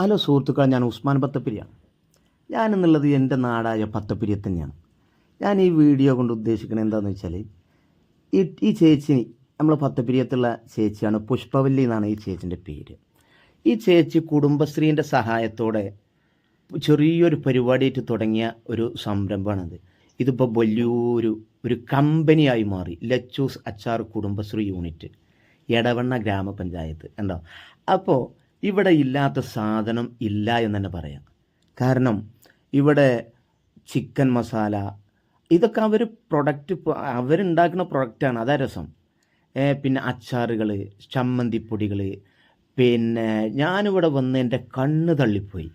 Hello സുഹൃത്തുക്കളെ, ഞാൻ ഉസ്മാൻ പത്തപ്പിരിയാണ്. ഞാനെന്നുള്ളത് എൻ്റെ നാടായ പത്തപ്പിരിയെ തന്നെയാണ്. ഞാൻ ഈ വീഡിയോ കൊണ്ട് ഉദ്ദേശിക്കുന്നത് എന്താണെന്ന് വെച്ചാൽ, ഈ ചേച്ചി നമ്മൾ പത്തപ്പിരിയത്തുള്ള ചേച്ചിയാണ്. പുഷ്പവല്ലി എന്നാണ് ഈ ചേച്ചിൻ്റെ പേര്. ഈ ചേച്ചി കുടുംബശ്രീൻ്റെ സഹായത്തോടെ ചെറിയൊരു പരിപാടിയായിട്ട് തുടങ്ങിയ ഒരു സംരംഭമാണിത്. ഇതിപ്പോൾ വലിയൊരു കമ്പനിയായി മാറി. ലച്ചൂസ് അച്ചാർ കുടുംബശ്രീ യൂണിറ്റ്, എടവണ്ണ ഗ്രാമപഞ്ചായത്ത് ഉണ്ടോ. അപ്പോൾ ഇവിടെ ഇല്ലാത്ത സാധനം ഇല്ല എന്ന് തന്നെ പറയാം. കാരണം ഇവിടെ ചിക്കൻ മസാല ഇതൊക്കെ അവരുണ്ടാക്കുന്ന പ്രൊഡക്റ്റാണ്. അതാ രസം. പിന്നെ അച്ചാറുകൾ, ചമ്മന്തിപ്പൊടികൾ. പിന്നെ ഞാനിവിടെ വന്ന് എൻ്റെ കണ്ണ് തള്ളിപ്പോയി.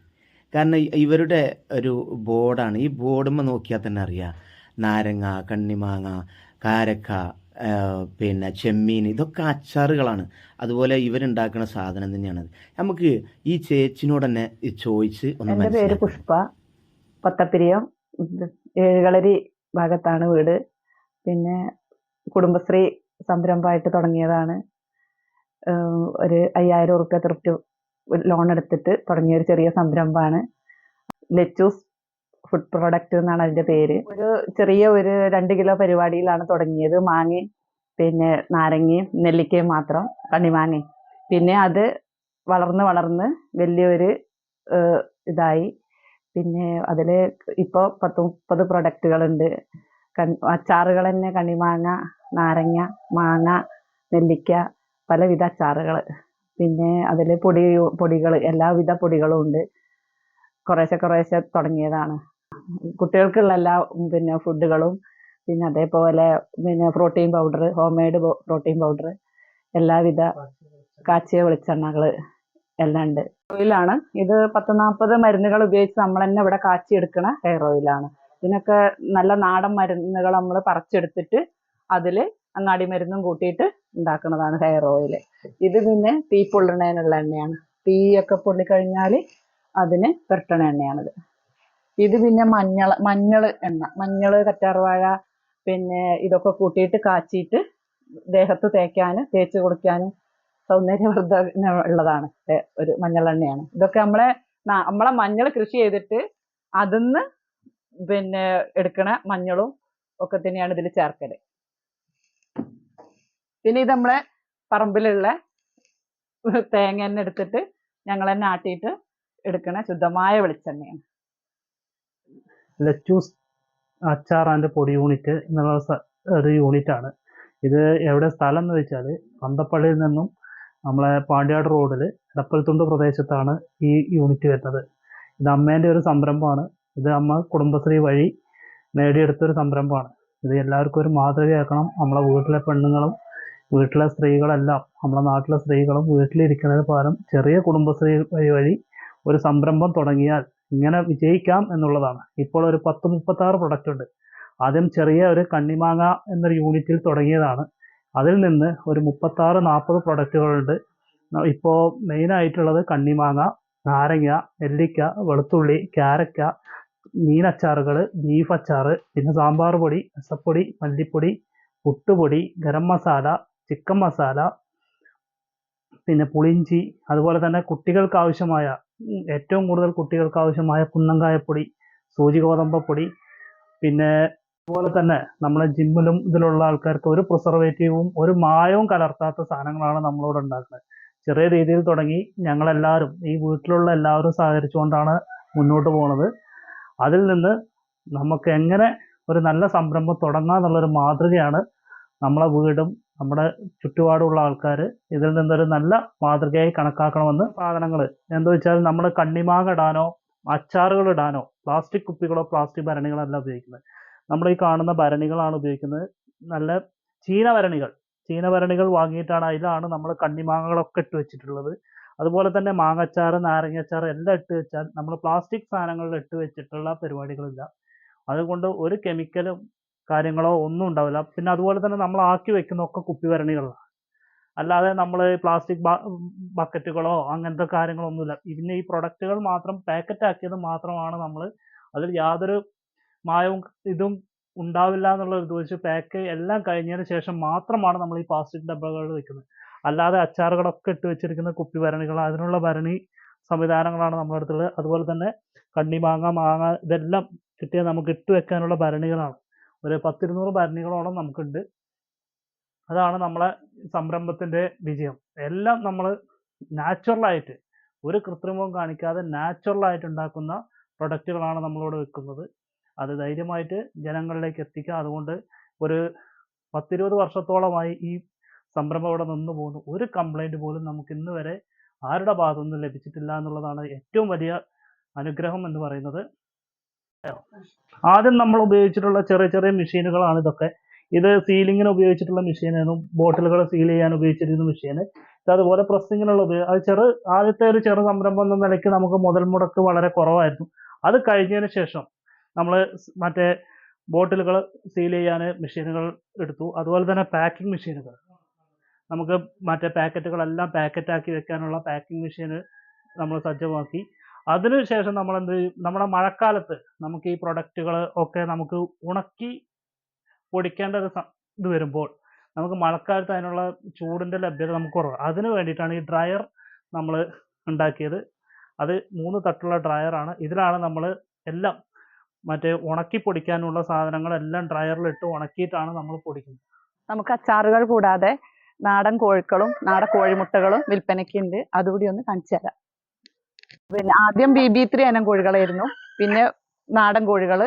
കാരണം ഇവരുടെ ഒരു ബോർഡാണ്. ഈ ബോർഡുമ്മ നോക്കിയാൽ തന്നെ അറിയാം. നാരങ്ങ, കണ്ണിമാങ്ങ, കാരക്ക, പിന്നെ ചെമ്മീൻ, ഇതൊക്കെ അച്ചാറുകളാണ്. അതുപോലെ ഇവരുണ്ടാക്കുന്ന സാധനം തന്നെയാണത്. നമുക്ക് ഈ ചേച്ചിനോട് തന്നെ ചോദിച്ച് ഒന്ന് എൻ്റെ പേര് മനസ്സിലാക്കാം. പുഷ്പ, പത്തപ്പിരിയം, ഏഴുകളരി ഭാഗത്താണ് വീട്. പിന്നെ കുടുംബശ്രീ സംരംഭമായിട്ട് തുടങ്ങിയതാണ്. ഒരു 5000 ഉറുപ്പ്യ ത്രിഫ്റ്റ് ലോൺ എടുത്തിട്ട് തുടങ്ങിയ ഒരു ചെറിയ സംരംഭമാണ്. ലെച്ചൂസ് ഫുഡ് പ്രോഡക്റ്റ് എന്നാണ് അതിൻ്റെ പേര്. ചെറിയ ഒരു 2 കിലോ പരിപാടിയിലാണ് തുടങ്ങിയത്. മാങ്ങയും പിന്നെ നാരങ്ങയും നെല്ലിക്കയും മാത്രം, കണ്ണിമാങ്ങയും. പിന്നെ അത് വളർന്ന് വലിയൊരു ഇതായി. പിന്നെ അതിൽ ഇപ്പോൾ 10-30 പ്രൊഡക്റ്റുകളുണ്ട്. അച്ചാറുകൾ തന്നെ കണ്ണിമാങ്ങ, നാരങ്ങ, മാങ്ങ, നെല്ലിക്ക, പലവിധ അച്ചാറുകൾ. പിന്നെ അതിൽ പൊടികൾ, എല്ലാവിധ പൊടികളും ഉണ്ട്. കുറേശ്ശെ തുടങ്ങിയതാണ്. കുട്ടികൾക്കുള്ള എല്ലാ പിന്നെ ഫുഡുകളും, പിന്നെ അതേപോലെ പിന്നെ protein powder, home made protein powder, എല്ലാവിധ കാച്ചിയ വെളിച്ചെണ്ണകൾ എല്ലാം ഉണ്ട്. ഓയിലാണ് ഇത്. 10-40 മരുന്നുകൾ ഉപയോഗിച്ച് നമ്മൾ തന്നെ ഇവിടെ കാച്ചിയെടുക്കണ ഹെയർ ഓയിലാണ്. ഇതിനൊക്കെ നല്ല നാടൻ മരുന്നുകൾ നമ്മൾ പറിച്ചെടുത്തിട്ട് അതിൽ അങ്ങാടി മരുന്നും കൂട്ടിയിട്ട് ഉണ്ടാക്കുന്നതാണ് ഹെയർ ഓയിൽ. ഇത് പിന്നെ തീ പൊള്ളണേനുള്ള എണ്ണയാണ്. തീയൊക്കെ പൊള്ളിക്കഴിഞ്ഞാൽ അതിന് പുരട്ടണ എണ്ണയാണിത്. ഇത് പിന്നെ മഞ്ഞൾ എണ്ണ, മഞ്ഞൾ, കറ്റാർവാഴ, പിന്നെ ഇതൊക്കെ കൂട്ടിയിട്ട് കാച്ചിയിട്ട് ദേഹത്ത് തേച്ച് കൊടുക്കാനും സൗന്ദര്യവർദ്ധന ഉള്ളതാണ് ഒരു മഞ്ഞളെണ്ണയാണ്. ഇതൊക്കെ നമ്മളെ മഞ്ഞൾ കൃഷി ചെയ്തിട്ട് അതിന്ന് പിന്നെ എടുക്കണ മഞ്ഞളും ഒക്കെ തന്നെയാണ് ഇതിൽ ചേർക്കല്. പിന്നെ ഇത് നമ്മളെ പറമ്പിലുള്ള തേങ്ങ തന്നെ എടുത്തിട്ട് ഞങ്ങൾ തന്നെ ആട്ടിയിട്ട് എടുക്കണ ശുദ്ധമായ വെളിച്ചെണ്ണയാണ്. ലച്ചൂസ് അച്ചാർ ആൻഡ് പൊടി യൂണിറ്റ് എന്നുള്ള ഒരു യൂണിറ്റാണ് ഇത്. എവിടെ സ്ഥലം എന്ന് വെച്ചാൽ പന്തപ്പള്ളിയിൽ നിന്നും നമ്മളെ പാണ്ടിയാട് റോഡിൽ എടപ്പൽത്തുണ്ട് പ്രദേശത്താണ് ഈ യൂണിറ്റ് വരുന്നത്. ഇത് അമ്മേൻ്റെ ഒരു സംരംഭമാണ്. ഇത് അമ്മ കുടുംബശ്രീ വഴി നേടിയെടുത്തൊരു സംരംഭമാണ്. ഇത് എല്ലാവർക്കും ഒരു മാതൃകയാക്കണം. നമ്മളെ വീട്ടിലെ പെണ്ണുങ്ങളും വീട്ടിലെ സ്ത്രീകളെല്ലാം, നമ്മളെ നാട്ടിലെ സ്ത്രീകളും വീട്ടിലിരിക്കുന്നതിന് പകരം ചെറിയ കുടുംബശ്രീ വഴി ഒരു സംരംഭം തുടങ്ങിയാൽ ഇങ്ങനെ വിജയിക്കാം എന്നുള്ളതാണ്. ഇപ്പോൾ ഒരു 10-36 പ്രൊഡക്റ്റ് ഉണ്ട്. ആദ്യം ചെറിയ ഒരു കണ്ണിമാങ്ങ എന്നൊരു യൂണിറ്റിൽ തുടങ്ങിയതാണ്. അതിൽ നിന്ന് ഒരു 36-40 പ്രൊഡക്റ്റുകളുണ്ട്. ഇപ്പോൾ മെയിനായിട്ടുള്ളത് കണ്ണിമാങ്ങ, നാരങ്ങ, നെല്ലിക്ക, വെളുത്തുള്ളി, ക്യാരക്ക, മീനച്ചാറുകൾ, ബീഫ് അച്ചാർ, പിന്നെ സാമ്പാർ പൊടി, രസപ്പൊടി, മല്ലിപ്പൊടി, പുട്ടുപൊടി, ഗരം മസാല, ചിക്കൻ മസാല, പിന്നെ പുളിഞ്ചി, അതുപോലെ തന്നെ കുട്ടികൾക്ക് ആവശ്യമായ, ഏറ്റവും കൂടുതൽ കുട്ടികൾക്ക് ആവശ്യമായ കുന്നങ്കായപ്പൊടി, സൂചി ഗോതമ്പപ്പൊടി, പിന്നെ അതുപോലെ തന്നെ നമ്മളെ ജിമ്മിലും ഇതിലുള്ള ആൾക്കാർക്ക് ഒരു പ്രിസർവേറ്റീവും ഒരു മായവും കലർത്താത്ത സാധനങ്ങളാണ് നമ്മളോട് ഉണ്ടാക്കുന്നത്. ചെറിയ രീതിയിൽ തുടങ്ങി ഞങ്ങളെല്ലാവരും, ഈ വീട്ടിലുള്ള എല്ലാവരും സഹകരിച്ചുകൊണ്ടാണ് മുന്നോട്ട് പോകുന്നത്. അതിൽ നിന്ന് നമുക്ക് എങ്ങനെ ഒരു നല്ല സംരംഭം തുടങ്ങാം എന്നുള്ളൊരു മാതൃകയാണ് നമ്മളെ വീടും നമ്മുടെ ചുറ്റുപാടുമുള്ള ആൾക്കാർ ഇതിൽ നിന്നൊരു നല്ല മാതൃകയായി കണക്കാക്കണമെന്ന്. സാധനങ്ങൾ എന്താ വെച്ചാൽ നമ്മൾ കണ്ണിമാങ്ങ ഇടാനോ അച്ചാറുകൾ ഇടാനോ പ്ലാസ്റ്റിക് കുപ്പികളോ പ്ലാസ്റ്റിക് ഭരണികളോ അല്ല ഉപയോഗിക്കുന്നത്. നമ്മൾ ഈ കാണുന്ന ഭരണികളാണ് ഉപയോഗിക്കുന്നത്. നല്ല ചീനഭരണികൾ വാങ്ങിയിട്ടാണ്, അതിലാണ് നമ്മൾ കണ്ണിമാങ്ങകളൊക്കെ ഇട്ട് വെച്ചിട്ടുള്ളത്. അതുപോലെ തന്നെ മാങ്ങച്ചാറ്, നാരങ്ങച്ചാറ് എല്ലാം ഇട്ട് വെച്ചാൽ നമ്മൾ പ്ലാസ്റ്റിക് സാധനങ്ങളിൽ ഇട്ട് വെച്ചിട്ടുള്ള പരിപാടികളില്ല. അതുകൊണ്ട് ഒരു കെമിക്കലും കാര്യങ്ങളോ ഒന്നും ഉണ്ടാവില്ല. പിന്നെ അതുപോലെ തന്നെ നമ്മൾ ആക്കി വെക്കുന്നതൊക്കെ കുപ്പിഭരണികളാണ്. അല്ലാതെ നമ്മൾ പ്ലാസ്റ്റിക് ബക്കറ്റുകളോ അങ്ങനത്തെ കാര്യങ്ങളൊന്നുമില്ല. ഇതിന് ഈ പ്രൊഡക്റ്റുകൾ മാത്രം പാക്കറ്റ് ആക്കിയത് മാത്രമാണ് നമ്മൾ. അതിൽ യാതൊരു മായവും ഇതും ഉണ്ടാവില്ല എന്നുള്ള ഇത് വെച്ച് പാക്ക് എല്ലാം കഴിഞ്ഞതിന് ശേഷം മാത്രമാണ് നമ്മൾ ഈ പ്ലാസ്റ്റിക് ഡബ്ബകളിൽ വെക്കുന്നത്. അല്ലാതെ അച്ചാറുകളൊക്കെ ഇട്ട് വെച്ചിരിക്കുന്ന കുപ്പിഭരണികൾ, അതിനുള്ള ഭരണി സംവിധാനങ്ങളാണ് നമ്മുടെ അടുത്തുള്ളത്. അതുപോലെ തന്നെ കണ്ണിമാങ്ങ, മാങ്ങ ഇതെല്ലാം കിട്ടിയാൽ നമുക്ക് ഇട്ട് വെക്കാനുള്ള ഭരണികളാണ്. ഒരു 10-200 ഭരണികളോളം നമുക്കുണ്ട്. അതാണ് നമ്മളെ സംരംഭത്തിൻ്റെ വിജയം. എല്ലാം നമ്മൾ നാച്ചുറലായിട്ട്, ഒരു കൃത്രിമവും കാണിക്കാതെ നാച്ചുറലായിട്ട് ഉണ്ടാക്കുന്ന പ്രൊഡക്റ്റുകളാണ് നമ്മളിവിടെ വെക്കുന്നത്. അത് ധൈര്യമായിട്ട് ജനങ്ങളിലേക്ക് എത്തിക്കുക. അതുകൊണ്ട് ഒരു 10-20 വർഷത്തോളമായി ഈ സംരംഭം ഇവിടെ നിന്ന് പോകുന്നു. ഒരു കംപ്ലൈൻറ്റ് പോലും നമുക്ക് ഇന്ന് വരെ ആരുടെ ഭാഗത്തുനിന്നും ലഭിച്ചിട്ടില്ല എന്നുള്ളതാണ് ഏറ്റവും വലിയ അനുഗ്രഹം എന്ന് പറയുന്നത്. ആദ്യം നമ്മൾ ഉപയോഗിച്ചിട്ടുള്ള ചെറിയ ചെറിയ മെഷീനുകളാണ് ഇതൊക്കെ. ഇത് സീലിങ്ങിന് ഉപയോഗിച്ചിട്ടുള്ള മെഷീനാണ്, ബോട്ടിലുകൾ സീൽ ചെയ്യാൻ ഉപയോഗിച്ചിരുന്ന മെഷീന്. അതുപോലെ പ്രസ്സിങ്ങിനുള്ള അത് ആദ്യത്തെ ഒരു ചെറു സംരംഭം എന്ന നിലയ്ക്ക് നമുക്ക് മുതൽ മുടക്ക് വളരെ കുറവായിരുന്നു. അത് കഴിഞ്ഞതിന് ശേഷം നമ്മൾ മറ്റേ ബോട്ടിലുകൾ സീൽ ചെയ്യാൻ മെഷീനുകൾ എടുത്തു. അതുപോലെ തന്നെ പാക്കിംഗ് മെഷീനുകൾ, നമുക്ക് മറ്റേ പാക്കറ്റുകളെല്ലാം പാക്കറ്റാക്കി വെക്കാനുള്ള പാക്കിംഗ് മെഷീന് നമ്മൾ സജ്ജമാക്കി. അതിനുശേഷം നമ്മൾ നമ്മുടെ മഴക്കാലത്ത് നമുക്ക് ഈ പ്രൊഡക്റ്റുകൾ ഒക്കെ നമുക്ക് ഉണക്കി പൊടിക്കേണ്ട ഒരു ഇത് വരുമ്പോൾ നമുക്ക് മഴക്കാലത്ത് അതിനുള്ള ചൂടിൻ്റെ ലഭ്യത നമുക്ക് കുറവ്. അതിന് വേണ്ടിയിട്ടാണ് ഈ ഡ്രയർ നമ്മൾ ഉണ്ടാക്കിയത്. അത് 3 തട്ടുള്ള ഡ്രയറാണ്. ഇതിലാണ് നമ്മൾ എല്ലാം മറ്റേ ഉണക്കി പൊടിക്കാനുള്ള സാധനങ്ങളെല്ലാം ഡ്രയറിലിട്ട് ഉണക്കിയിട്ടാണ് നമ്മൾ പൊടിക്കുന്നത്. നമുക്ക് അച്ചാറുകൾ കൂടാതെ നാടൻ കോഴിക്കളും നാടൻ കോഴിമുട്ടകളും വിൽപ്പനയ്ക്കുണ്ട്. അതുകൂടി ഒന്ന് കാണിച്ചു തരാം. പിന്നെ ആദ്യം BB3 ഇനം കോഴികളായിരുന്നു. പിന്നെ നാടൻ കോഴികൾ,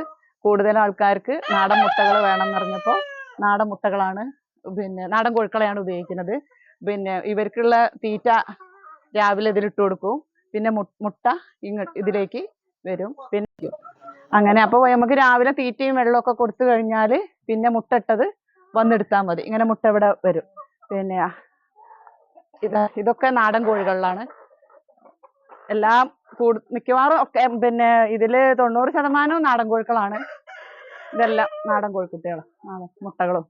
കൂടുതൽ ആൾക്കാർക്ക് നാടൻ മുട്ടകൾ വേണമെന്ന് പറഞ്ഞപ്പോൾ നാടൻ മുട്ടകളാണ്, പിന്നെ നാടൻ കോഴിക്കളെയാണ് ഉപയോഗിക്കുന്നത്. പിന്നെ ഇവർക്കുള്ള തീറ്റ രാവിലെ ഇതിലിട്ട് കൊടുക്കും. പിന്നെ മുട്ട ഇതിലേക്ക് വരും. പിന്നെ അങ്ങനെ അപ്പോൾ നമുക്ക് രാവിലെ തീറ്റയും വെള്ളമൊക്കെ കൊടുത്തു കഴിഞ്ഞാൽ പിന്നെ മുട്ട ഇട്ടത് വന്നെടുത്താൽ മതി. ഇങ്ങനെ മുട്ട ഇവിടെ വരും. പിന്നെ ഇതൊക്കെ നാടൻ കോഴികളിലാണ്. എല്ലാം മിക്കവാറും ഒക്കെ പിന്നെ ഇതിൽ 90% നാടൻ കോഴിക്കളാണ്. ഇതെല്ലാം നാടൻ കോഴിക്കുട്ടികളാണ്, മുട്ടകളും.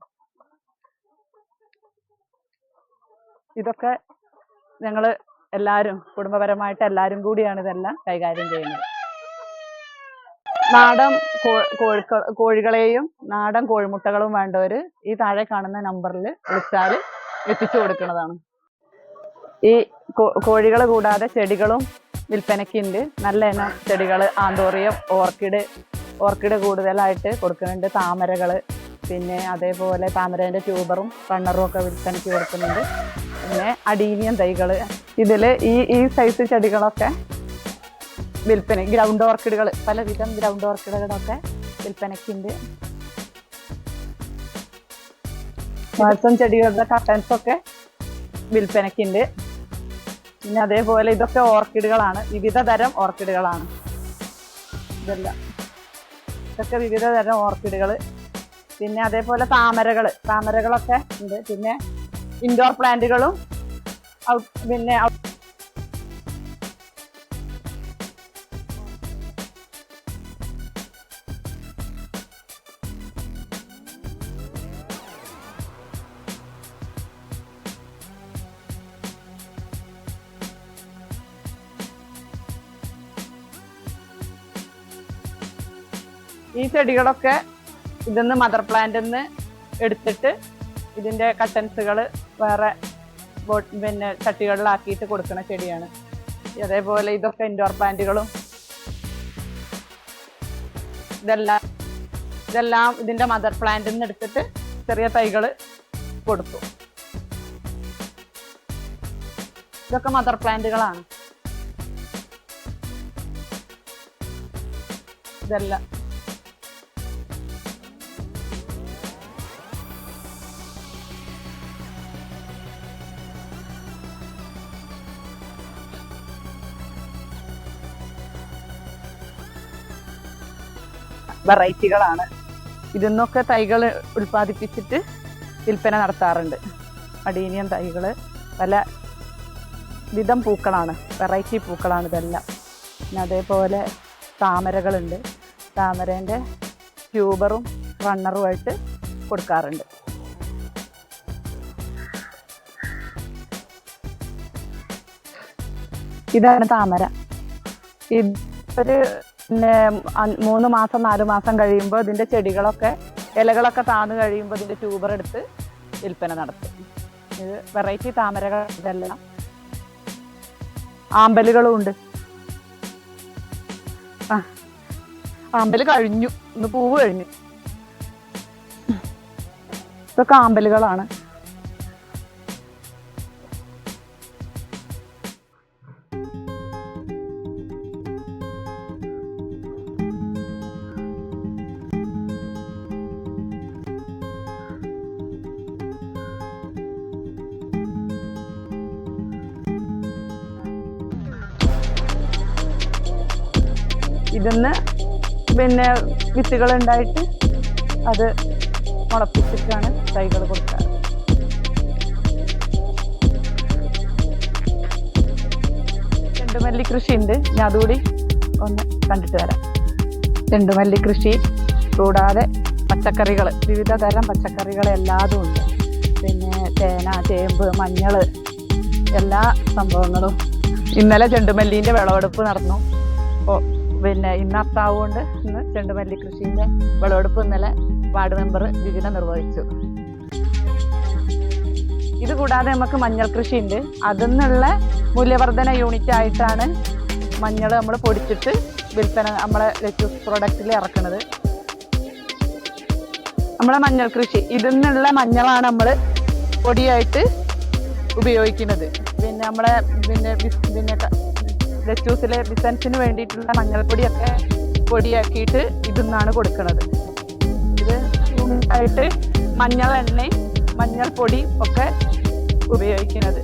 ഇതൊക്കെ ഞങ്ങൾ എല്ലാവരും കുടുംബപരമായിട്ട് എല്ലാവരും കൂടിയാണ് ഇതെല്ലാം കൈകാര്യം ചെയ്യുന്നത്. നാടൻ കോഴികളെയും നാടൻ കോഴിമുട്ടകളും വേണ്ടവർ ഈ താഴെ കാണുന്ന നമ്പറിൽ വിളിച്ചാൽ എത്തിച്ചു കൊടുക്കുന്നതാണ്. ഈ കോഴികൾ കൂടാതെ ചെടികളും വിൽപ്പനയ്ക്കുണ്ട്. നല്ല ഇനം ചെടികൾ, ആന്തോറിയം, ഓർക്കിഡ് കൂടുതലായിട്ട് കൊടുക്കുന്നുണ്ട്. താമരകൾ, പിന്നെ അതേപോലെ താമരേൻ്റെ ട്യൂബറും റണ്ണറും ഒക്കെ വിൽപ്പനയ്ക്ക് കൊടുക്കുന്നുണ്ട്. പിന്നെ അഡീനിയം തൈകൾ, ഇതിൽ ഈ സൈസ് ചെടികളൊക്കെ വിൽപ്പന. Ground ഓർക്കിഡുകൾ, പലവിധം ground ഓർക്കിഡുകളൊക്കെ വിൽപ്പനയ്ക്കുണ്ട്. വാട്സം ചെടികളുടെ കട്ടൻസൊക്കെ വിൽപ്പനയ്ക്കുണ്ട്. പിന്നെ അതേപോലെ ഇതൊക്കെ ഓർക്കിഡുകളാണ്, വിവിധ തരം ഓർക്കിഡുകളാണ് ഇതൊക്കെ വിവിധ തരം ഓർക്കിഡുകൾ. പിന്നെ അതേപോലെ താമരകളൊക്കെ ഉണ്ട്. പിന്നെ ഇൻഡോർ പ്ലാന്റുകളും പിന്നെ ഈ ചെടികളൊക്കെ ഇതിന്ന് മദർ പ്ലാന്റിൽ നിന്ന് എടുത്തിട്ട് ഇതിൻ്റെ കട്ടൻസുകൾ വേറെ പിന്നെ ചട്ടികളിലാക്കിയിട്ട് കൊടുക്കുന്ന ചെടിയാണ്. അതേപോലെ ഇതൊക്കെ ഇൻഡോർ പ്ലാന്റുകളും ഇതെല്ലാം ഇതിൻ്റെ മദർ പ്ലാന്റിൽ നിന്ന് എടുത്തിട്ട് ചെറിയ തൈകൾ കൊടുത്തു. ഇതൊക്കെ മദർ പ്ലാന്റുകളാണ്. ഇതെല്ലാം വെറൈറ്റികളാണ്. ഇതിന്നൊക്കെ തൈകൾ ഉൽപ്പാദിപ്പിച്ചിട്ട് വിൽപ്പന നടത്താറുണ്ട്. അഡീനിയം തൈകൾ, പല വിധം പൂക്കളാണ്, വെറൈറ്റി പൂക്കളാണ് ഇതെല്ലാം. പിന്നെ അതേപോലെ താമരകളുണ്ട്. താമരേൻ്റെ ട്യൂബറും റണ്ണറുമായിട്ട് കൊടുക്കാറുണ്ട്. ഇതാണ് താമര. ഇതൊരു പിന്നെ 3 മാസം 4 മാസം കഴിയുമ്പോൾ ഇതിൻ്റെ ചെടികളൊക്കെ ഇലകളൊക്കെ താന്നു കഴിയുമ്പോൾ ഇതിൻ്റെ ട്യൂബർ എടുത്ത് വിൽപ്പന നടത്തും. ഇത് വെറൈറ്റി താമരകൾ. ഇതെല്ലാം ആമ്പലുകളും ഉണ്ട്. ആമ്പല് കഴിഞ്ഞു, ഇന്ന് പൂവ് കഴിഞ്ഞു. ഇതൊക്കെ ആമ്പലുകളാണ്. ഇതിന്ന് പിന്നെ വിത്തുകൾ ഉണ്ടായിട്ട് അത് മുളപ്പിച്ചിട്ടാണ് തൈകൾ കൊടുക്കാറ്. ചെണ്ടുമല്ലി കൃഷി ഉണ്ട്, ഞാൻ അതുകൂടി ഒന്ന് കണ്ടിട്ട് വരാം. ചെണ്ടുമല്ലി കൃഷി കൂടാതെ പച്ചക്കറികൾ, വിവിധ തരം പച്ചക്കറികൾ എല്ലാതും ഉണ്ട്. പിന്നെ ചേന, ചേമ്പ്, മഞ്ഞൾ, എല്ലാ സംഭവങ്ങളും. ഇന്നലെ ചെണ്ടുമല്ലീൻ്റെ വിളവെടുപ്പ് നടന്നു. പിന്നെ ഇന്ന് അത്താവുകൊണ്ട് ഇന്ന് ചെണ്ടുമല്ലി കൃഷിൻ്റെ വിളവെടുപ്പ് ഇന്നലെ വാർഡ് മെമ്പർ ജിജിന നിർവഹിച്ചു. ഇത് കൂടാതെ നമുക്ക് മഞ്ഞൾ കൃഷി ഉണ്ട്. അതിൽ നിന്നുള്ള മൂല്യവർദ്ധന യൂണിറ്റ് ആയിട്ടാണ് മഞ്ഞൾ നമ്മൾ പൊടിച്ചിട്ട് വിൽപ്പന നമ്മളെ ലെറ്റ്യൂസ് പ്രൊഡക്റ്റിൽ ഇറക്കുന്നത്. നമ്മളെ മഞ്ഞൾ കൃഷി, ഇതിൽ നിന്നുള്ള മഞ്ഞളാണ് നമ്മൾ പൊടിയായിട്ട് ഉപയോഗിക്കുന്നത്. പിന്നെ നമ്മളെ പിന്നെ ലെറ്റ്യൂസിലെ ബിസിനസിന് വേണ്ടിയിട്ടുള്ള മഞ്ഞൾപ്പൊടിയൊക്കെ പൊടിയാക്കിയിട്ട് ഇതിന്നാണ് കൊടുക്കുന്നത്. ഇത് യൂണിറ്റായിട്ട് മഞ്ഞൾ എണ്ണയും മഞ്ഞൾപ്പൊടിയും ഒക്കെ ഉപയോഗിക്കുന്നത്.